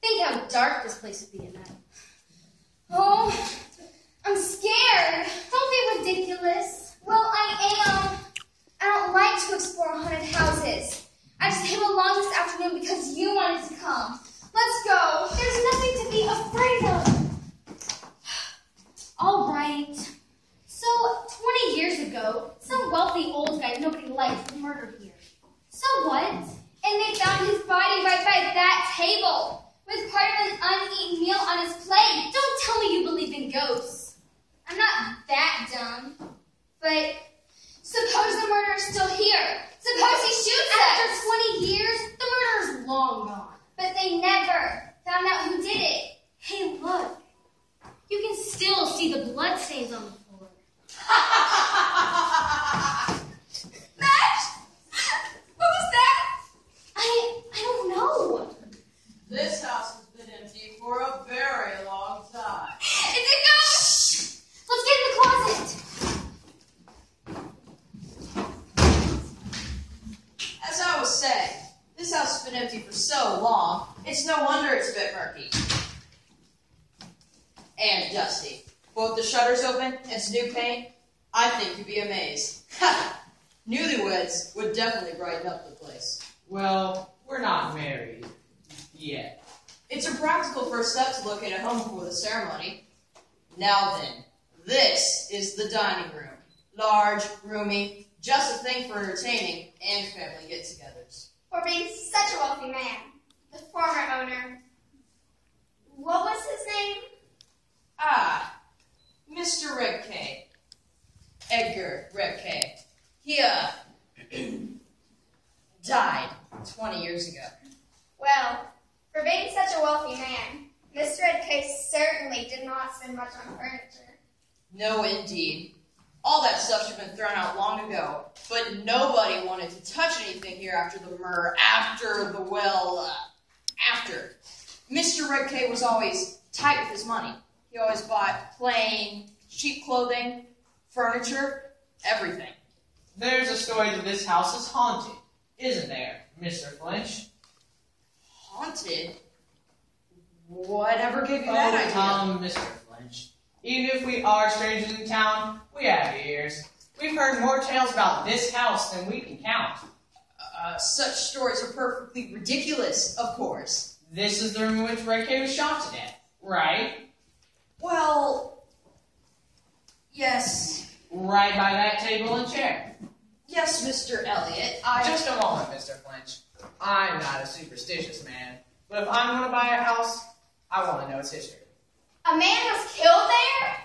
Think how dark this place would be at night. Oh, I'm scared. Don't be ridiculous. Well, I am. I don't like to explore haunted houses. I just came along this afternoon because you wanted to come. Let's go. There's nothing to be afraid of. All right. So, 20 years ago, some wealthy old guy nobody liked was murdered here. So what? And they found his body right by that table, with part of an uneaten meal on his plate. Don't tell me you believe in ghosts. I'm not that dumb. But suppose the murderer's still here. Suppose he shoots us. After 20 years, the murderer's long gone. But they never found out who did it. Hey, look. You can still see the bloodstains on the floor. Max? What was that? I don't know. This house has been empty for a very long time. It's a ghost! Let's get in the closet. As I was saying, this house has been empty for so long, it's no wonder it's a bit murky. And dusty. Both the shutters open and some new paint, I think you'd be amazed. Ha! Newlyweds would definitely brighten up the place. Well, we're not married yet. It's a practical first step to locate a home for the ceremony. Now then, this is the dining room. Large, roomy, just a thing for entertaining and family get-togethers. For being such a wealthy man, the former owner. What was his name? Ah, Mr. Redcay. Edgar Redcay. He, died 20 years ago. Well, for being such a wealthy man, Mr. Redcay certainly did not spend much on furniture. No, indeed. All that stuff should have been thrown out long ago, but nobody wanted to touch anything here after the murder, after. Mr. Redcay was always tight with his money. He always bought plain, cheap clothing, furniture, everything. There's a story that this house is haunted, isn't there, Mr. Flinch? Haunted? Whatever gave you that idea? Come, Mr. Flinch. Even if we are strangers in town, we have ears. We've heard more tales about this house than we can count. Such stories are perfectly ridiculous, of course. This is the room in which Redcay was shot to death, right? Well, yes. Right by that table and chair. Yes, Mr. Elliot, Just a moment, Mr. Flinch. I'm not a superstitious man, but if I'm going to buy a house, I want to know its history. A man was killed there?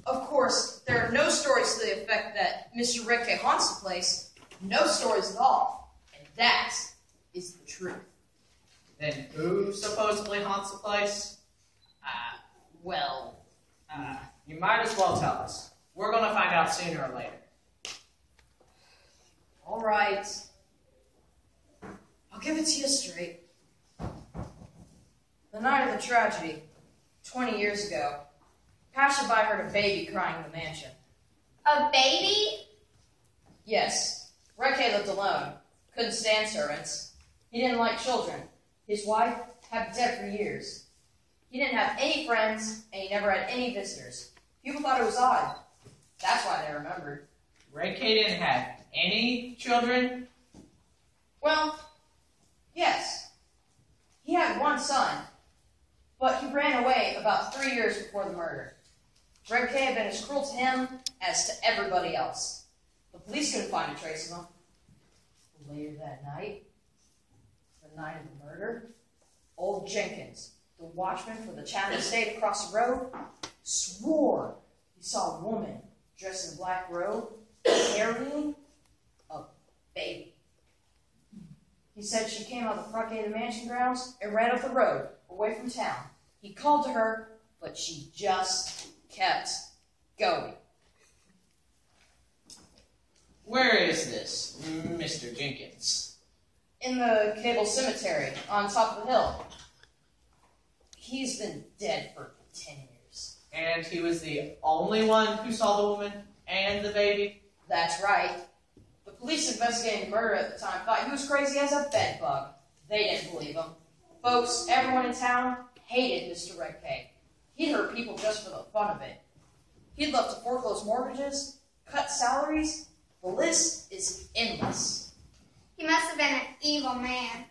Of course, there are no stories to the effect that Mr. Redcay haunts the place. No stories at all. And that is the truth. Then who supposedly haunts the place? You might as well tell us. We're going to find out sooner or later. All right. I'll give it to you straight. The night of the tragedy, 20 years ago, passerby heard a baby crying in the mansion. A baby? Yes, Redcay lived alone. Couldn't stand servants. He didn't like children. His wife had been dead for years. He didn't have any friends, and he never had any visitors. People thought it was odd. That's why they remembered. Redcay didn't have any children? Well, yes. He had one son, but he ran away about 3 years before the murder. Redcay had been as cruel to him as to everybody else. The police couldn't find a trace of him. Later that night, the night of the murder, old Jenkins, the watchman for the Chatham estate across the road, swore he saw a woman dressed in a black robe carrying a baby. He said she came out of the front gate of the mansion grounds and ran up the road, away from town. He called to her, but she just kept going. Where is this, Mr. Jenkins? In the Cable Cemetery, on top of the hill. He's been dead for 10 years. And he was the only one who saw the woman and the baby? That's right. The police investigating the murder at the time thought he was crazy as a bedbug. They didn't believe him. Folks, everyone in town hated Mr. Red K. He'd hurt people just for the fun of it. He'd love to foreclose mortgages, cut salaries. The list is endless. He must have been an evil man.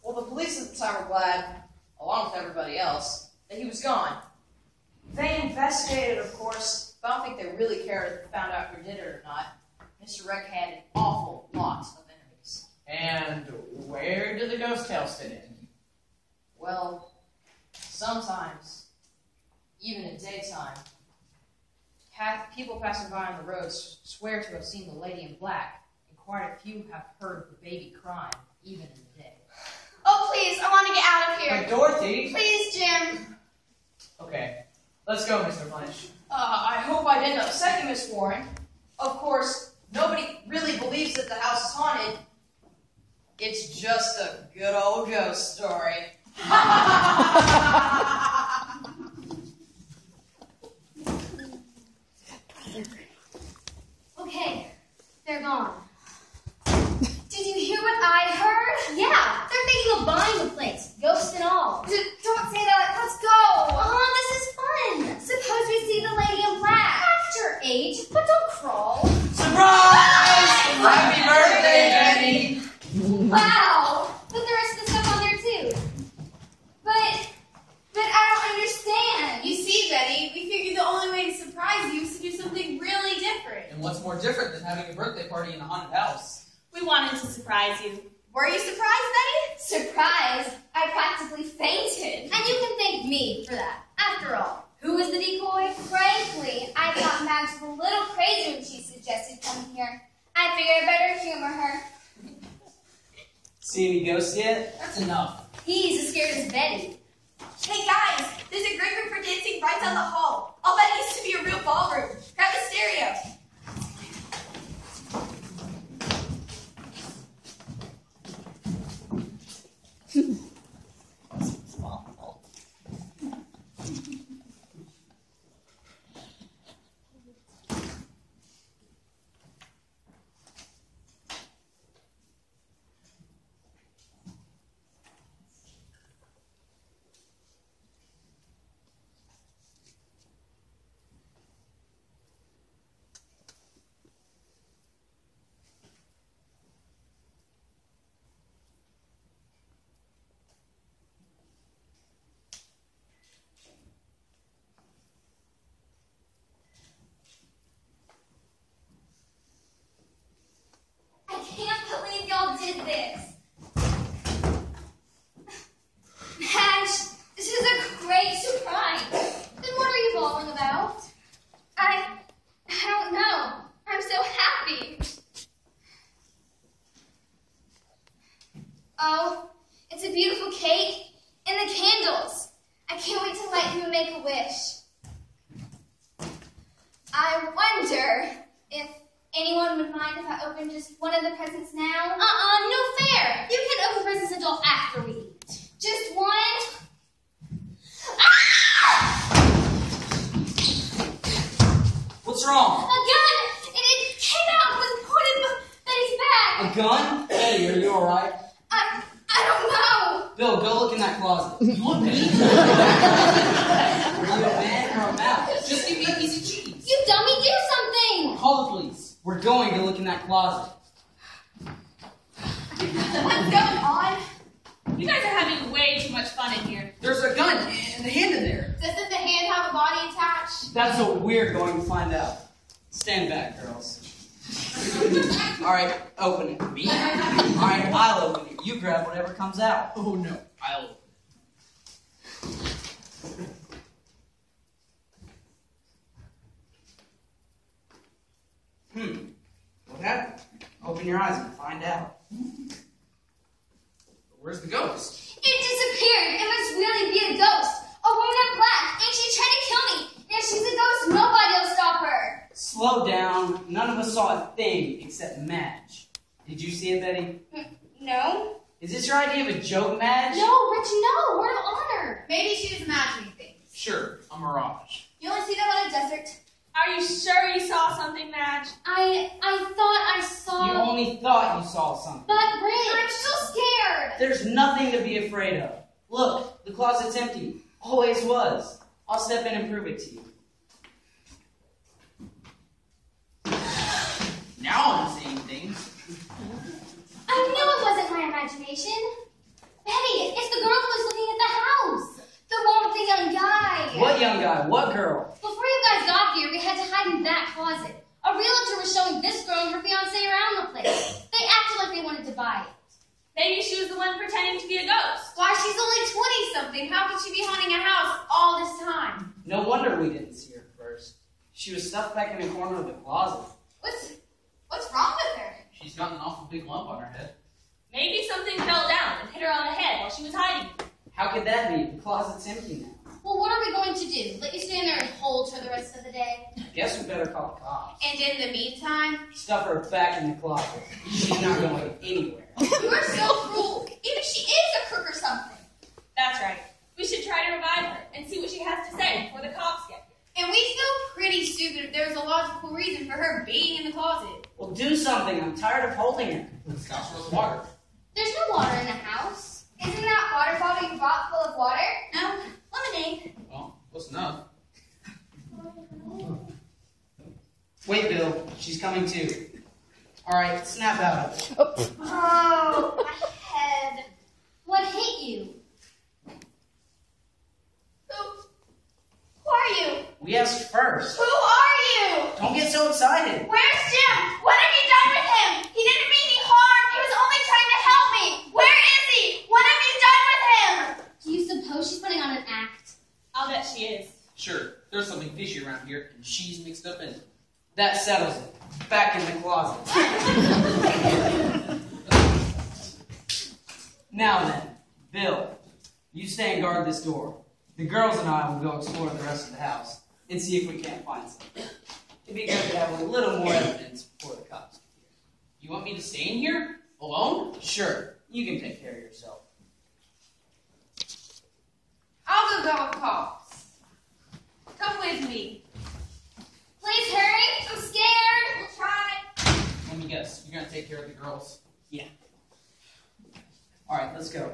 Well, the police at the time were glad, along with everybody else, that he was gone. They investigated, of course, but I don't think they really cared if they found out who did it or not. Mr. Red K had an awful lot of enemies. And where do the ghost tales fit in? Well, sometimes, even in daytime, people passing by on the roads swear to have seen the lady in black, and quite a few have heard of the baby crying, even in the day. Oh, please, I want to get out of here. But Dorothy! Please, Jim. Okay, let's go, Mr. Flinch. I hope I didn't upset you, Miss Warren. Of course, nobody really believes that the house is haunted. It's just a good old ghost story. Okay, they're gone. Did you hear what I heard? Yeah, they're thinking of buying the place, ghosts and all. Don't say that. Let's go. This is fun. Suppose we see the lady in black. Act your age, but don't crawl. Surprise! Happy birthday, Jenny! Wow! Put the rest of the stuff on there too. But I don't understand. You see, Betty, we figured the only way to surprise you is to do something really different. And what's more different than having a birthday party in a haunted house? We wanted to surprise you. Were you surprised, Betty? Surprise! I practically fainted. And you can thank me for that. After all, who was the decoy? Frankly, I thought Madge was a little crazy when she suggested coming here. I figured I better humor her. See any ghosts yet? That's enough. He's as scared as Betty. Hey guys, there's a great room for dancing right down the hall. I'll bet it used to be a real ballroom. Grab the stereo. I can't believe y'all did this. Madge, this is a great surprise. Then what are you bawling about? I don't know. I'm so happy. Oh, it's a beautiful cake and the candles. I can't wait to light them and make a wish. I wonder if anyone would mind if I opened just one of the presents now? No fair. You can't open presents until after we eat. Just one? What's wrong? A gun! It came out and was pointed at Betty's back. A gun? Betty, are you alright? I don't know. Bill, go look in that closet. You look at it. Are you a man or a mouse? Just give me a piece of cheese. You dummy, do something. Call the police. We're going to look in that closet. What's going on? You guys are having way too much fun in here. There's a gun and a hand in there. Doesn't the hand have a body attached? That's what we're going to find out. Stand back, girls. Alright, open it. Me? Alright, I'll open it. You grab whatever comes out. Oh no, I'll open it. What happened? Open your eyes and find out. Where's the ghost? It disappeared. It must really be a ghost. A woman in black, and she tried to kill me. And if she's a ghost, nobody will stop her. Slow down. None of us saw a thing except Madge. Did you see it, Betty? No? Is this your idea of a joke, Madge? No, Rich, no. Word of honor. Maybe she was imagining things. Sure, a mirage. You only see them on a desert. Are you sure you saw something, Madge? I thought I saw... You only thought you saw something. But Rich... I'm still scared. There's nothing to be afraid of. Look, the closet's empty. Always was. I'll step in and prove it to you. Now I'm seeing things. I knew it wasn't my imagination. Betty, it's the girl who was looking at the house. The one with the young guy. What young guy? What girl? Before you guys got here, we had to hide in that closet. A realtor was showing this girl and her fiancé around the place. They acted like they wanted to buy it. Maybe she was the one pretending to be a ghost. Why, she's only 20-something. How could she be haunting a house all this time? No wonder we didn't see her first. She was stuffed back in the corner of the closet. What's wrong with her? She's got an awful big lump on her head. Maybe something fell down and hit her on the head while she was hiding. How could that be? The closet's empty now. Well, what are we going to do? Let you stand there and hold her the rest of the day? Guess we better call the cops. And in the meantime, Stuff her back in the closet. She's not going anywhere. you are so cruel. Even if she is a crook or something. That's right. We should try to revive her and see what she has to say before the cops get here. And we feel pretty stupid if there was a logical reason for her being in the closet. Well, do something. I'm tired of holding her. Scout's full of water. There's no water in the house. Isn't that water bottle you brought full of water? No, lemonade. Well, close enough. Wait, Bill. She's coming too. All right, snap out of it. Oh, my head. What hit you? Who are you? We asked first. Who are you? Don't get so excited. Where's Jim? What have you done with him? He didn't mean any harm. He was only trying to help me. Where is he? What have you done with him? Do you suppose she's putting on an act? I'll bet she is. Sure, there's something fishy around here, and she's mixed up in it. That settles it. Back in the closet. Now then, Bill, you stay and guard this door. The girls and I will go explore the rest of the house and see if we can't find something. It'd be good to have a little more evidence before the cops get You want me to stay in here? Alone? here. Sure, you can take care of yourself. I'll go call the cops. Come with me. Please hurry. I'm scared. We'll try. Let me guess, you're gonna take care of the girls. Yeah. All right, let's go.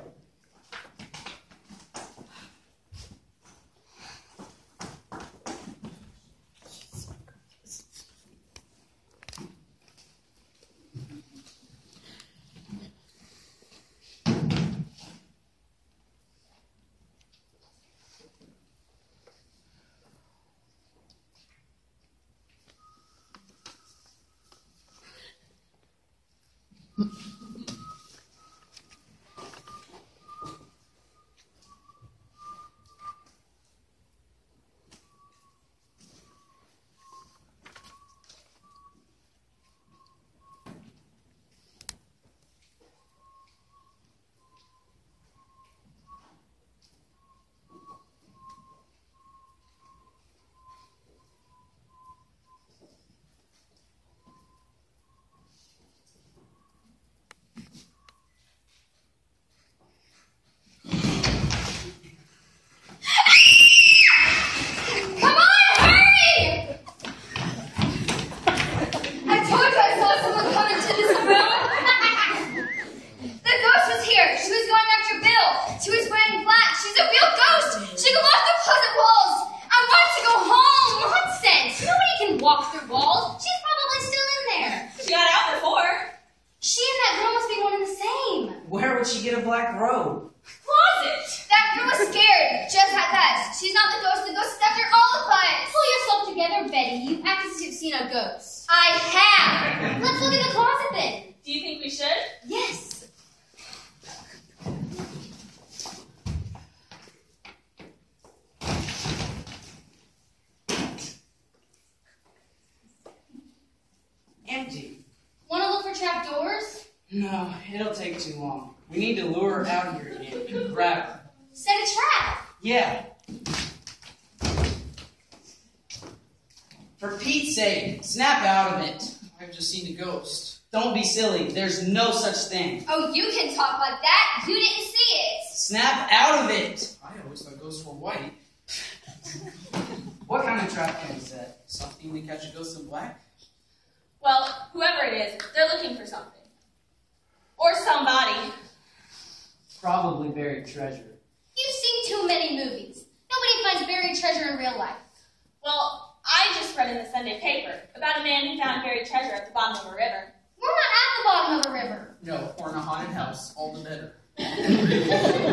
Come on, hurry! I told you I saw someone come into this room. The ghost was here. She was going after Bill. She was wearing black. She's a real ghost. She can walk through closet walls. I want to go home. Nonsense. Nobody can walk through walls. She's probably still in there. She got out before. She and that girl must be one and the same. Where would she get a black robe? Closet. That girl was scared, just like us. She's not the ghost. The ghost is after all of us. Pull yourself together, Betty. You act as if you've seen a ghost. I have. Let's look in the closet then. Do you think we should? Yes. Empty. Want to look for trap doors? No, it'll take too long. We need to lure her out here again and grab her. Set a trap. Yeah. For Pete's sake, snap out of it. I've just seen a ghost. Don't be silly. There's no such thing. Oh, you can talk like that. You didn't see it. Snap out of it. I always thought ghosts were white. What kind of trap can we set? Something to catch a ghost in black? Well, whoever it is, they're looking for something. Or somebody. Probably buried treasure. too many movies. Nobody finds buried treasure in real life. Well, I just read in the Sunday paper about a man who found buried treasure at the bottom of a river. We're not at the bottom of a river. No, or in a haunted house, all the better.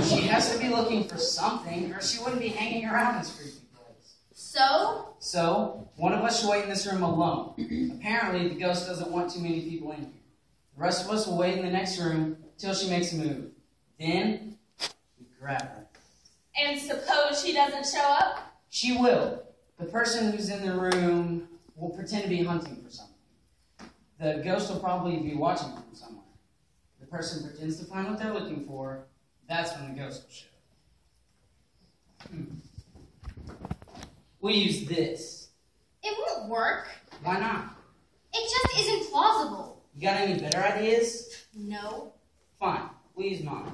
She has to be looking for something, or she wouldn't be hanging around this creepy place. So, One of us should wait in this room alone. Apparently, the ghost doesn't want too many people in here. The rest of us will wait in the next room till she makes a move. Then, we grab her. And suppose she doesn't show up? She will. The person who's in the room will pretend to be hunting for something. The ghost will probably be watching from somewhere. The person pretends to find what they're looking for. That's when the ghost will show. We'll use this. it won't work. Why not? It just isn't plausible. You got any better ideas? No. Fine. We'll use mine.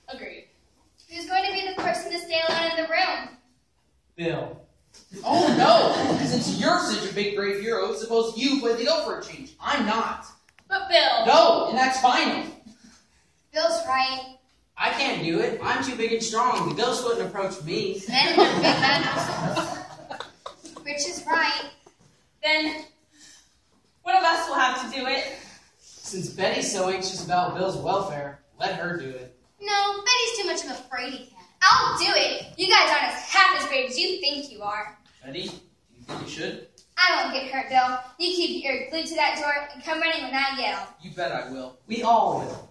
Agreed. Who's going to be the person to stay alone in the room? Bill. Oh no! Since you're such a big brave hero, suppose you play the go for a change. I'm not. But Bill... No, and that's final. Bill's right. I can't do it. I'm too big and strong. The ghost wouldn't approach me. Men are big men. Rich is right. Then, one of us will have to do it. Since Betty's so anxious about Bill's welfare, let her do it. No, Betty's too much of a fraidy cat. I'll do it. You guys aren't half as brave as you think you are. Betty, do you think you should? I won't get hurt, Bill. You keep your ear glued to that door and come running when I yell. You bet I will. We all will.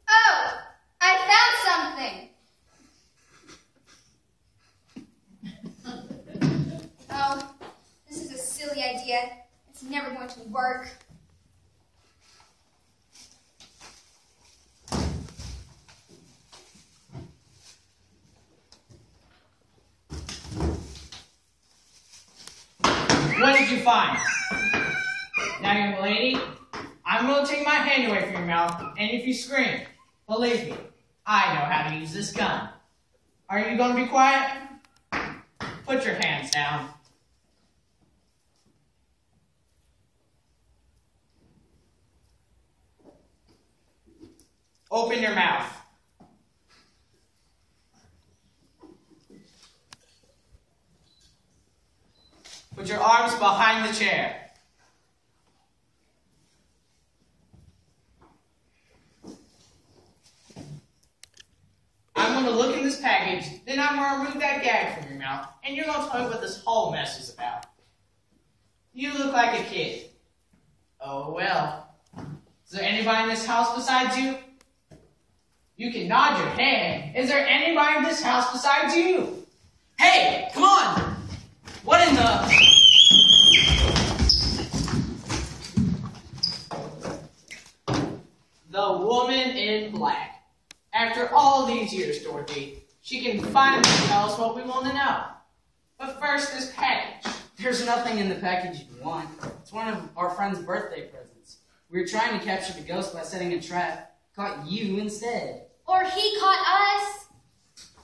Oh, I found something. Oh, this is a silly idea. It's never going to work. What did you find? Now, young lady, I'm going to take my hand away from your mouth, and if you scream, believe me, I know how to use this gun. Are you going to be quiet? Put your hands down. Open your mouth. Put your arms behind the chair. I'm going to look in this package, then I'm going to remove that gag from your mouth, and you're going to tell me what this whole mess is about. You look like a kid. Oh well. Is there anybody in this house besides you? You can nod your head. Is there anybody in this house besides you? Hey, come on! What in the... The woman in black. After all these years, Dorothy, she can finally tell us what we want to know. But first, this package. There's nothing in the package you want. It's one of our friend's birthday presents. We were trying to capture the ghost by setting a trap. Caught you instead. Or he caught us.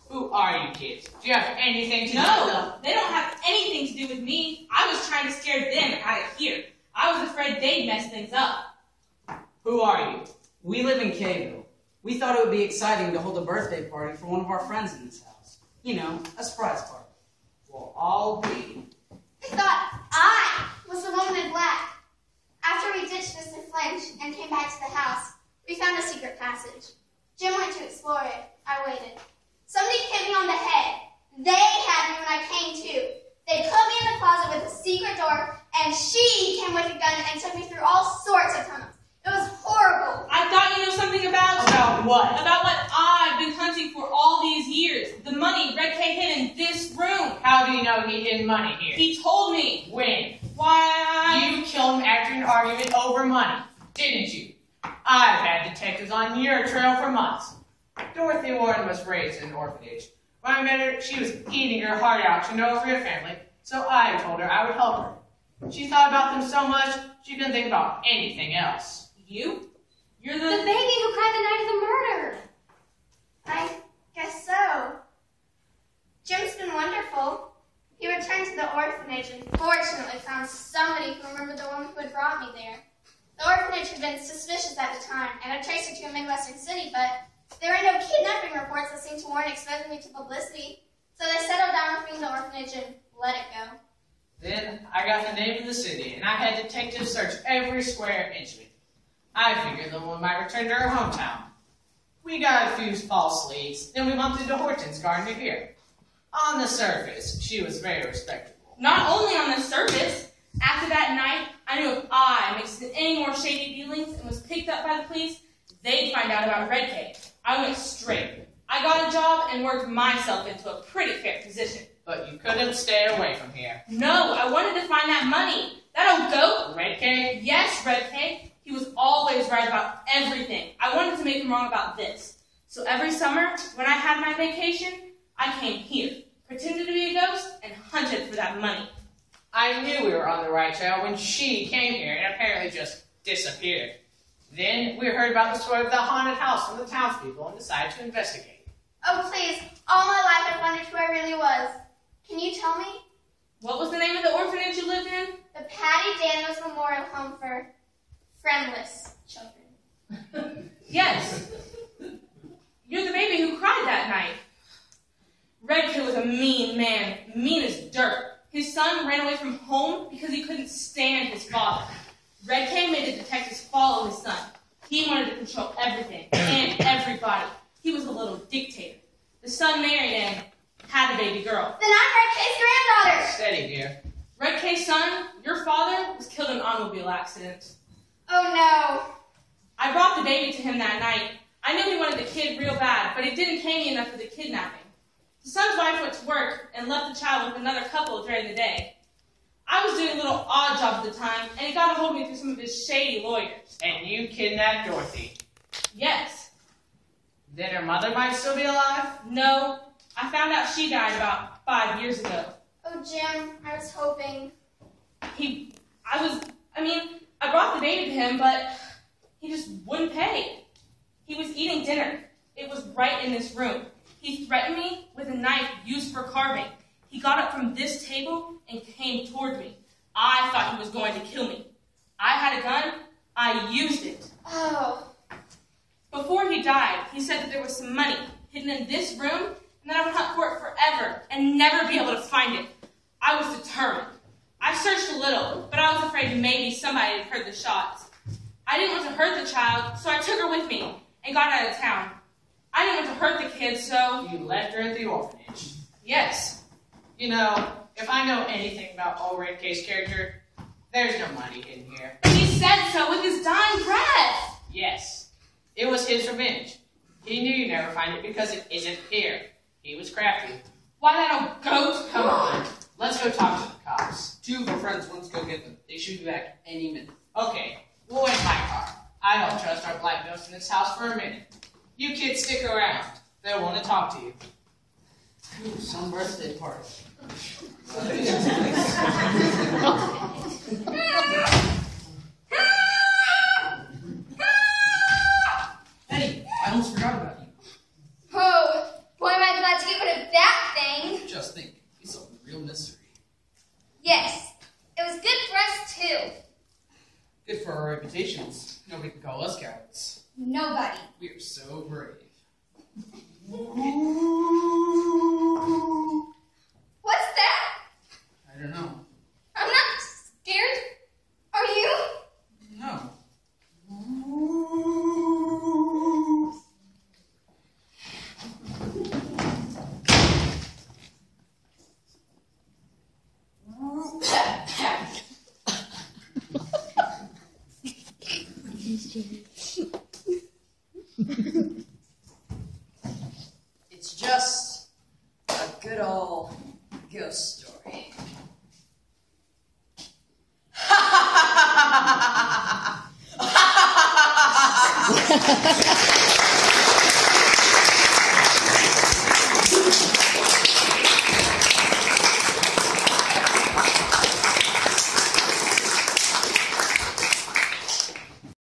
Who are you kids? Do you have anything to do with No, them? they don't have anything to do with me. I was trying to scare them out of here. I was afraid they'd mess things up. Who are you? We live in Caveville. We thought it would be exciting to hold a birthday party for one of our friends in this house. You know, a surprise party. Well, I'll be. I thought I was the woman in black. After we ditched Mr. Flinch and came back to the house, we found a secret passage. Jim went to explore it. I waited. Somebody hit me on the head. They had me when I came to. They put me in the closet with a secret door, and she came with a gun and took me through all sorts of tunnels. It was horrible. I thought you knew something about what? About what I've been hunting for all these years. The money Red K hid in this room. How do you know he hid money here? He told me. When? Why, You killed him after an argument over money, didn't you? I've had detectives on your trail for months. Dorothy Warren was raised in an orphanage. When I met her, she was eating her heart out to know over her family, so I told her I would help her. She thought about them so much, she couldn't think about anything else. You? You're The baby who cried the night of the murder. I guess so. Jim's been wonderful. He returned to the orphanage and fortunately found somebody who remembered the woman who had brought me there. The orphanage had been suspicious at the time and had traced her to a Midwestern city, but there were no kidnapping reports that seemed to warrant exposing me to publicity, so they settled down with me in the orphanage and let it go. Then I got the name of the city, and I had detectives search every square inch of it. I figured the woman might return to her hometown. We got a few false leads, then we bumped into Horton's gardener here. On the surface, she was very respectable. not only on the surface. After that night, I knew if I mixed in any more shady dealings and was picked up by the police, they'd find out about Red K. I went straight. I got a job and worked myself into a pretty fair position. But you couldn't stay away from here. No, I wanted to find that money. That old goat. Red K? Yes, Red K. He was always right about everything. I wanted to make him wrong about this. So every summer, when I had my vacation, I came here, pretended to be a ghost, and hunted for that money. I knew we were on the right trail when she came here and apparently just disappeared. Then we heard about the story of the haunted house from the townspeople and decided to investigate. Oh, please. All my life I've wondered who I really was. Can you tell me? What was the name of the orphanage you lived in? The Patty Daniels Memorial Home for Friendless Children. Yes. You're the baby who cried that night. Red Kid was a mean man, mean as dirt. His son ran away from home because he couldn't stand his father. Red K made the detectives follow his son. He wanted to control everything and everybody. He was a little dictator. The son married and had a baby girl. Then I'm Red K's granddaughter. Steady, dear. Red K's son, your father, was killed in an automobile accident. Oh, no. I brought the baby to him that night. I knew he wanted the kid real bad, but it didn't pay me enough for the kidnapping. The son's wife went to work and left the child with another couple during the day. I was doing little odd jobs at the time, and he got a hold of me through some of his shady lawyers. And you kidnapped Dorothy. Yes. Then her mother might still be alive? No. I found out she died about 5 years ago. Oh, Jim, I was hoping. I brought the baby to him, but he just wouldn't pay. He was eating dinner. It was right in this room. He threatened me with a knife used for carving. He got up from this table and came toward me. I thought he was going to kill me. I had a gun. I used it. Oh. Before he died, he said that there was some money hidden in this room, and that I would hunt for it forever and never be able to find it. I was determined. I searched a little, but I was afraid maybe somebody had heard the shots. I didn't want to hurt the child, so I took her with me and got out of town. I didn't want to hurt the kid, so... You left her at the orphanage. Yes. You know, if I know anything about old Red K's character, there's no money hidden here. He said so with his dying breath. Yes, it was his revenge. He knew you'd never find it because it isn't here. He was crafty. Why that old goat? Come on, let's go talk to the cops. Two of our friends went to go get them. They should be back any minute. Okay, we'll wait in my car. I don't trust our black ghost in this house for a minute. You kids stick around. They'll want to talk to you. Ooh, some birthday party. Eddie, I almost forgot about you. Oh, boy, am I glad to get rid of that thing. Just think, we solved a real mystery. Yes, it was good for us, too. Good for our reputations. Nobody can call us cowards. Nobody. We are so brave. What's that? I don't know. I'm not scared. Are you? No. It's just a good old ghost story. Ha ha ha ha ha ha!